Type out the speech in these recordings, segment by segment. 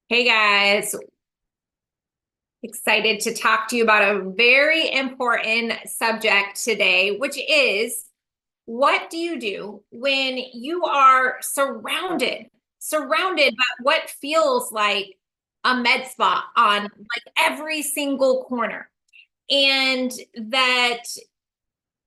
Hey guys, excited to talk to you about a very important subject today, which is what do you do when you are surrounded by what feels like a med spa on like every single corner, and that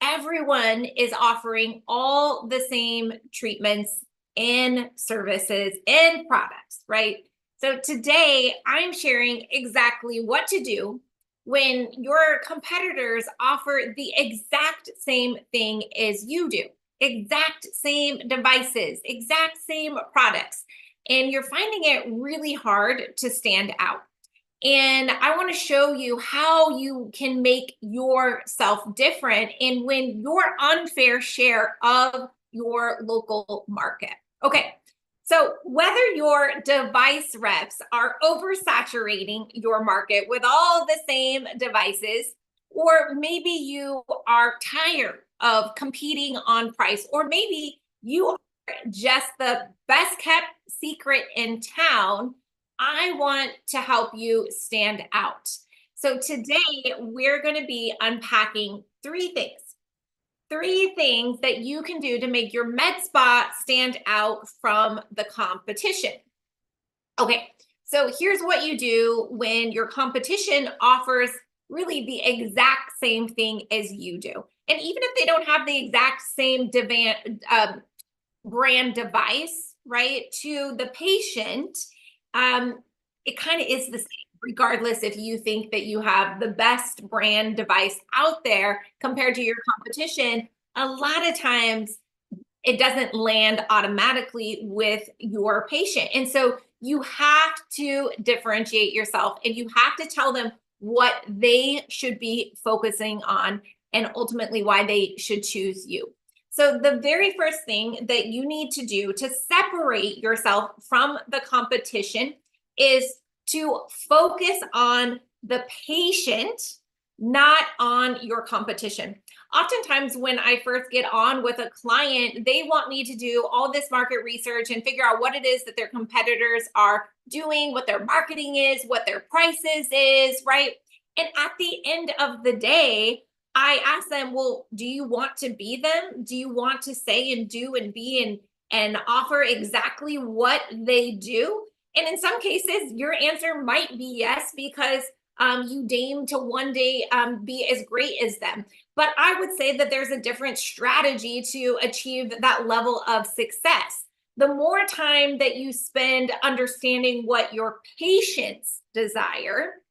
everyone is offering all the same treatments and services and products, right? So today I'm sharing exactly what to do when your competitors offer the exact same thing as you do, exact same devices, exact same products, and you're finding it really hard to stand out. And I want to show you how you can make yourself different and win your unfair share of your local market. Okay, so whether your device reps are oversaturating your market with all the same devices, or maybe you are tired of competing on price, or maybe you are just the best kept secret in town, I want to help you stand out. So today we're going to be unpacking three things that you can do to make your med spa stand out from the competition. Okay, so here's what you do when your competition offers really the exact same thing as you do. And even if they don't have the exact same brand device, right, to the patient, it kind of is the same, regardless if you think that you have the best brand device out there compared to your competition. A lot of times it doesn't land automatically with your patient. And so you have to differentiate yourself and you have to tell them what they should be focusing on and ultimately why they should choose you. So, the very first thing that you need to do to separate yourself from the competition is to focus on the patient, not on your competition. Oftentimes, when I first get on with a client, they want me to do all this market research and figure out what it is that their competitors are doing, what their marketing is, what their prices is, right? And at the end of the day, I ask them, well, do you want to be them? Do you want to say and do and be and offer exactly what they do? And in some cases, your answer might be yes, because you deign to one day be as great as them. But I would say that there's a different strategy to achieve that level of success. The more time that you spend understanding what your patients desire,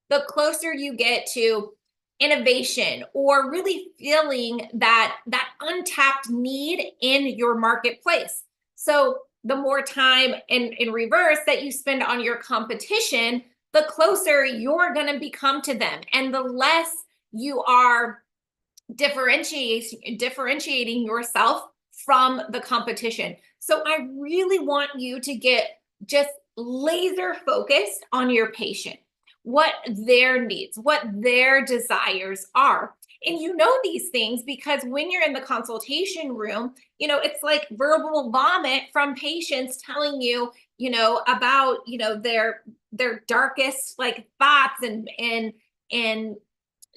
the closer you get to innovation or really feeling that untapped need in your marketplace. So the more time in reverse that you spend on your competition, the closer you're going to become to them, and the less you are differentiating yourself from the competition. So I really want you to get just laser focused on your patient, what their needs, what their desires are. And you know these things because when you're in the consultation room, it's like verbal vomit from patients telling you, about, their darkest like thoughts and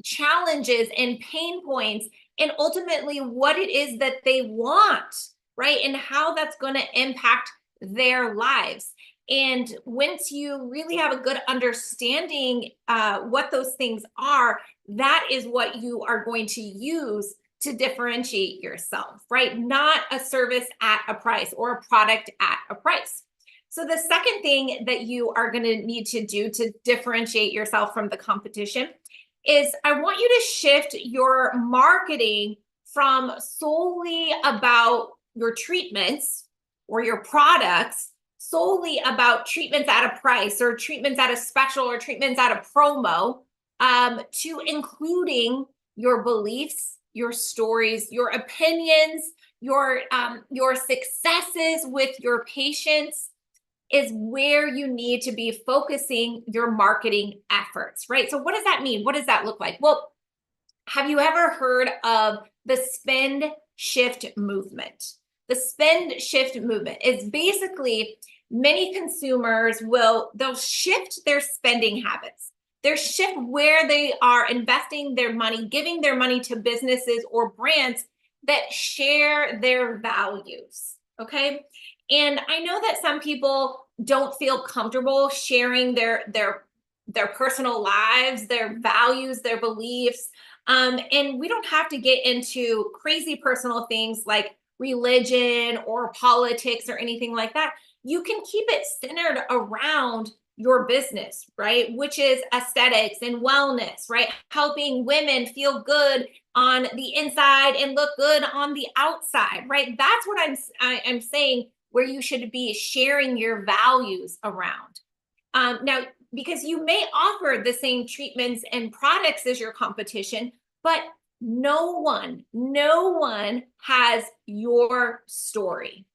challenges and pain points, and ultimately what it is that they want, right? And how that's going to impact their lives. And once you really have a good understanding what those things are, that is what you are going to use to differentiate yourself, right? Not a service at a price or a product at a price. So the second thing that you are going to need to do to differentiate yourself from the competition is I want you to shift your marketing from solely about your treatments or your products, solely about treatments at a price or treatments at a special or treatments at a promo, to including your beliefs, your stories, your opinions, your successes with your patients is where you need to be focusing your marketing efforts, right? So what does that mean? What does that look like? Well, have you ever heard of the spend shift movement? The spend shift movement is basically many consumers they'll shift their spending habits. They'll shift where they are investing their money, giving their money to businesses or brands that share their values. Okay. And I know that some people don't feel comfortable sharing their personal lives, their values, their beliefs. And we don't have to get into crazy personal things like religion or politics or anything like that. You can keep it centered around your business, right? Which is aesthetics and wellness, right? Helping women feel good on the inside and look good on the outside, right? That's what I'm saying, where you should be sharing your values around. Now, because you may offer the same treatments and products as your competition, but no one has your story.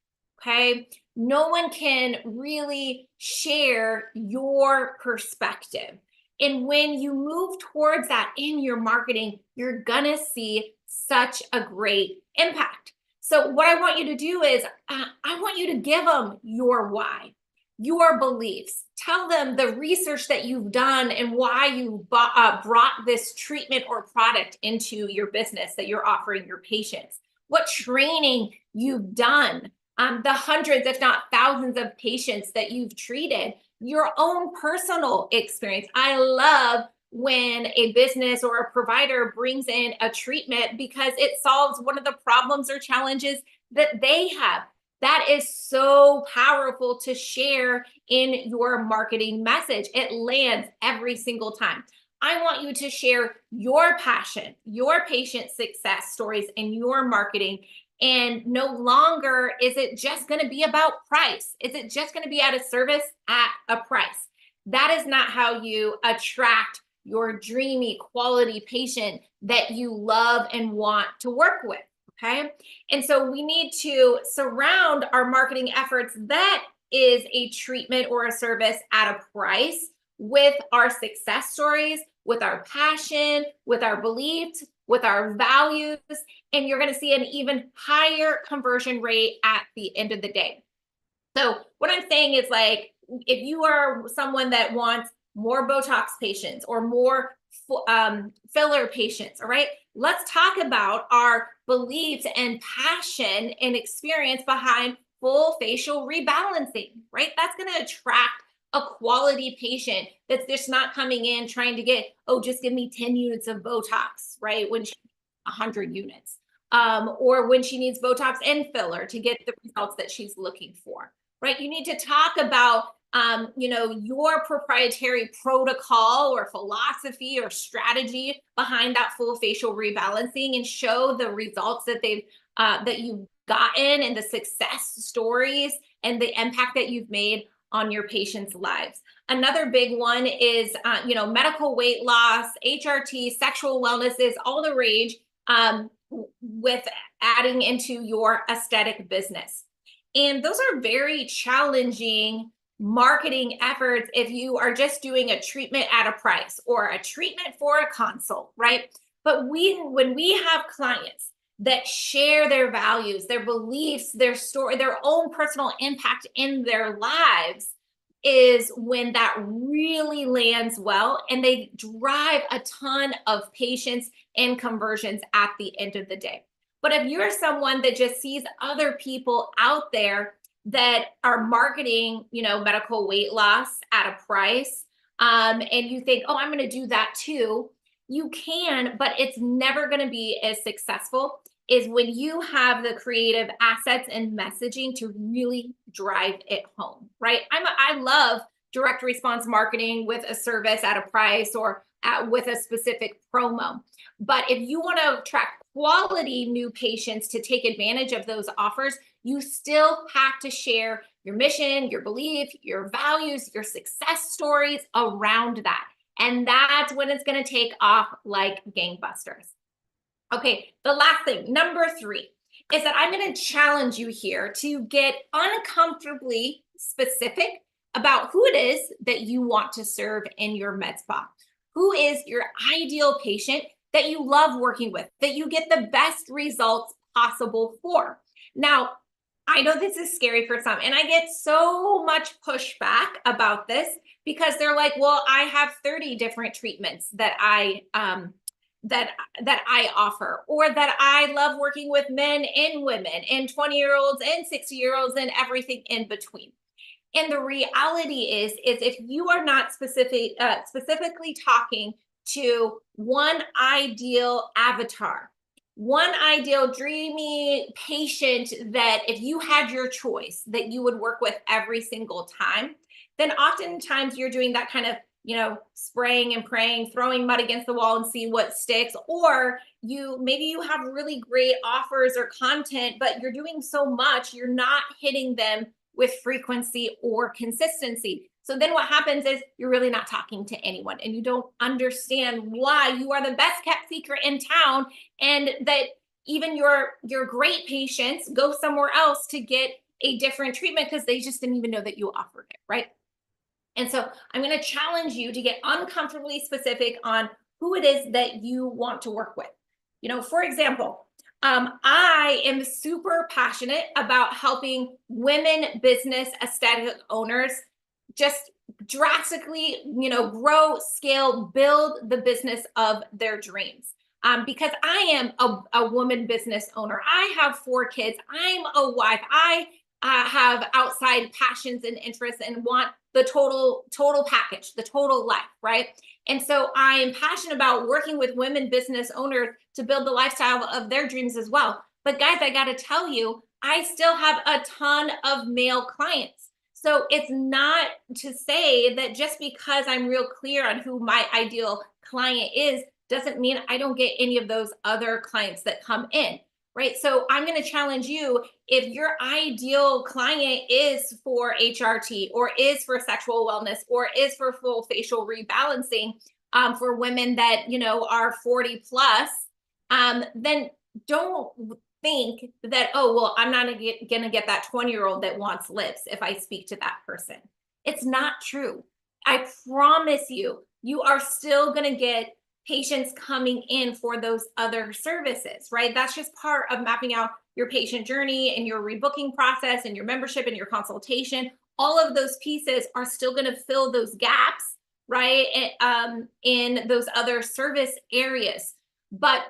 Okay. No one can really share your perspective. And when you move towards that in your marketing, you're going to see such a great impact. So, what I want you to do is, I want you to give them your why, your beliefs. Tell them the research that you've done and why you brought this treatment or product into your business that you're offering your patients, what training you've done, the hundreds, if not thousands, of patients that you've treated, your own personal experience. I love when a business or a provider brings in a treatment because it solves one of the problems or challenges that they have. That is so powerful to share in your marketing message. It lands every single time. I want you to share your passion, your patient success stories in your marketing. And no longer is it just going to be about price. Is it just going to be at a service at a price? That is not how you attract your dreamy quality patient that you love and want to work with. Okay. And so we need to surround our marketing efforts that is a treatment or a service at a price with our success stories, with our passion, with our beliefs, with our values, and you're going to see an even higher conversion rate at the end of the day. So what I'm saying is, like, if you are someone that wants more Botox patients or more filler patients, all right, let's talk about our beliefs and passion and experience behind full facial rebalancing, right? That's going to attract a quality patient that's just not coming in trying to get, oh, just give me 10 units of Botox, right? When she needs 100 units, or when she needs Botox and filler to get the results that she's looking for, right? You need to talk about your proprietary protocol or philosophy or strategy behind that full facial rebalancing and show the results that you've gotten and the success stories and the impact that you've made on your patients' lives. Another big one is, medical weight loss, HRT, sexual wellness is all the rage, with adding into your aesthetic business. And those are very challenging marketing efforts if you are just doing a treatment at a price or a treatment for a consult, right? But when we have clients that share their values, their beliefs, their story, their own personal impact in their lives, is when that really lands well and they drive a ton of patients and conversions at the end of the day. But if you're someone that just sees other people out there that are marketing, medical weight loss at a price, and you think, oh, I'm going to do that too, you can, but it's never going to be as successful is when you have the creative assets and messaging to really drive it home, right? I love direct response marketing with a service at a price or with a specific promo. But if you want to attract quality new patients to take advantage of those offers, you still have to share your mission, your belief, your values, your success stories around that. And that's when it's going to take off like gangbusters. Okay, the last thing, number 3, is that I'm going to challenge you here to get uncomfortably specific about who it is that you want to serve in your med spa. Who is your ideal patient that you love working with, that you get the best results possible for? Now, I know this is scary for some, and I get so much pushback about this because they're like, "Well, I have 30 different treatments that that I offer, or that I love working with men and women, and 20-year-olds and 60-year-olds and everything in between." And the reality is if you are not specifically talking to one ideal avatar, one ideal dreamy patient that if you had your choice that you would work with every single time, then oftentimes you're doing that kind of, spraying and praying, throwing mud against the wall and see what sticks. Or maybe you have really great offers or content, but you're doing so much, you're not hitting them with frequency or consistency. So then what happens is you're really not talking to anyone, and you don't understand why you are the best kept secret in town, and that even your great patients go somewhere else to get a different treatment because they just didn't even know that you offered it, right? And so I'm going to challenge you to get uncomfortably specific on who it is that you want to work with. For example, I am super passionate about helping women business aesthetic owners just drastically, grow, scale, build the business of their dreams. Because I am a woman business owner. I have 4 kids. I'm a wife. I have outside passions and interests and want the total package, the total life, right? And so I'm passionate about working with women business owners to build the lifestyle of their dreams as well. But guys, I got to tell you, I still have a ton of male clients. So it's not to say that just because I'm real clear on who my ideal client is, doesn't mean I don't get any of those other clients that come in, right? So I'm going to challenge you, if your ideal client is for HRT, or is for sexual wellness, or is for full facial rebalancing, for women that, are 40 plus, then don't think that, oh, well, I'm not going to get that 20-year-old that wants lips if I speak to that person. It's not true. I promise you, you are still going to get patients coming in for those other services, right? That's just part of mapping out your patient journey and your rebooking process and your membership and your consultation. All of those pieces are still going to fill those gaps, right? In those other service areas. But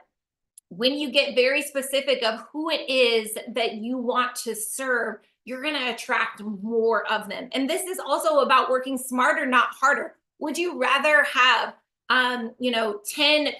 when you get very specific of who it is that you want to serve, you're going to attract more of them. And this is also about working smarter, not harder. Would you rather have 10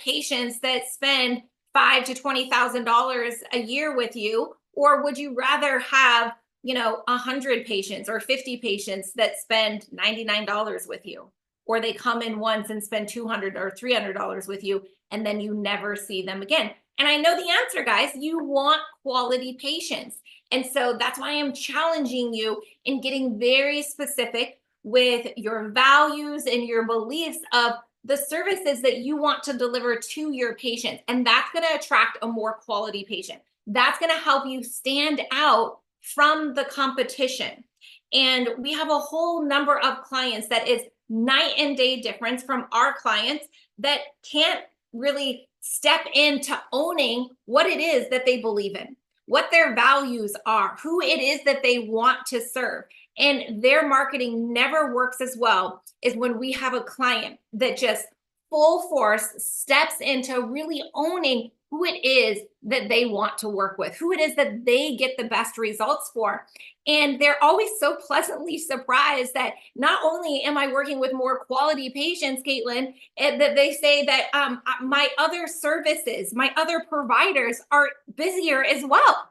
patients that spend $5,000 to $20,000 a year with you? Or would you rather have, 100 patients or 50 patients that spend $99 with you? Or they come in once and spend $200 or $300 with you, and then you never see them again. And I know the answer, guys. You want quality patients. And so that's why I'm challenging you in getting very specific with your values and your beliefs of the services that you want to deliver to your patients. And that's going to attract a more quality patient. That's going to help you stand out from the competition. And we have a whole number of clients that is night and day difference from our clients that can't really step into owning what it is that they believe in, what their values are, who it is that they want to serve. And their marketing never works as well as when we have a client that just full force steps into really owning who it is that they want to work with, who it is that they get the best results for. And they're always so pleasantly surprised that not only am I working with more quality patients, Katlin, that they say that my other services, my other providers are busier as well.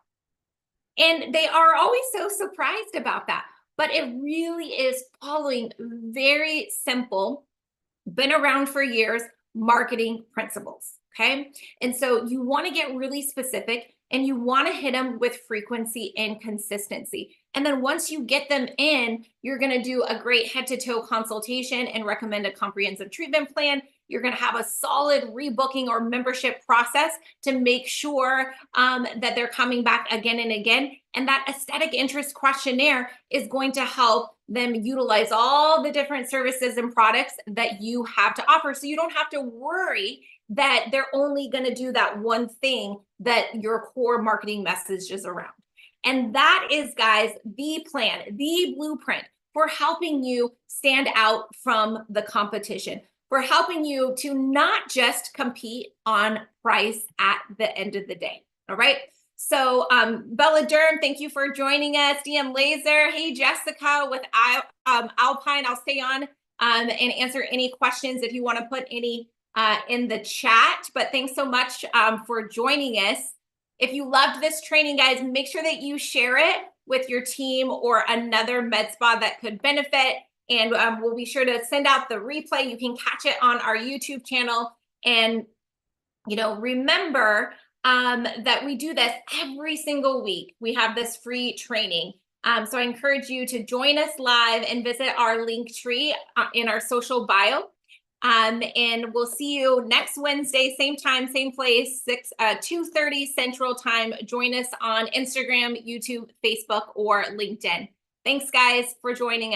And they are always so surprised about that. But it really is following very simple, been around for years, marketing principles. Okay. And so you want to get really specific, and you want to hit them with frequency and consistency. And then once you get them in, you're going to do a great head to toe consultation and recommend a comprehensive treatment plan. You're going to have a solid rebooking or membership process to make sure that they're coming back again and again. And that aesthetic interest questionnaire is going to help them utilize all the different services and products that you have to offer. So you don't have to worry that they're only going to do that one thing that your core marketing message is around. And that is, guys, the plan, the blueprint for helping you stand out from the competition, for helping you to not just compete on price at the end of the day. All right. So, Bella Derm, thank you for joining us. DM Laser, hey, Jessica with Alpine. I'll stay on and answer any questions if you want to put any in the chat. But thanks so much for joining us. If you loved this training, guys, make sure that you share it with your team or another med spa that could benefit. And we'll be sure to send out the replay. You can catch it on our YouTube channel. And, remember that we do this every single week. We have this free training. So I encourage you to join us live and visit our link tree in our social bio. And we'll see you next Wednesday, same time, same place, 2:30 Central Time. Join us on Instagram, YouTube, Facebook, or LinkedIn. Thanks, guys, for joining us.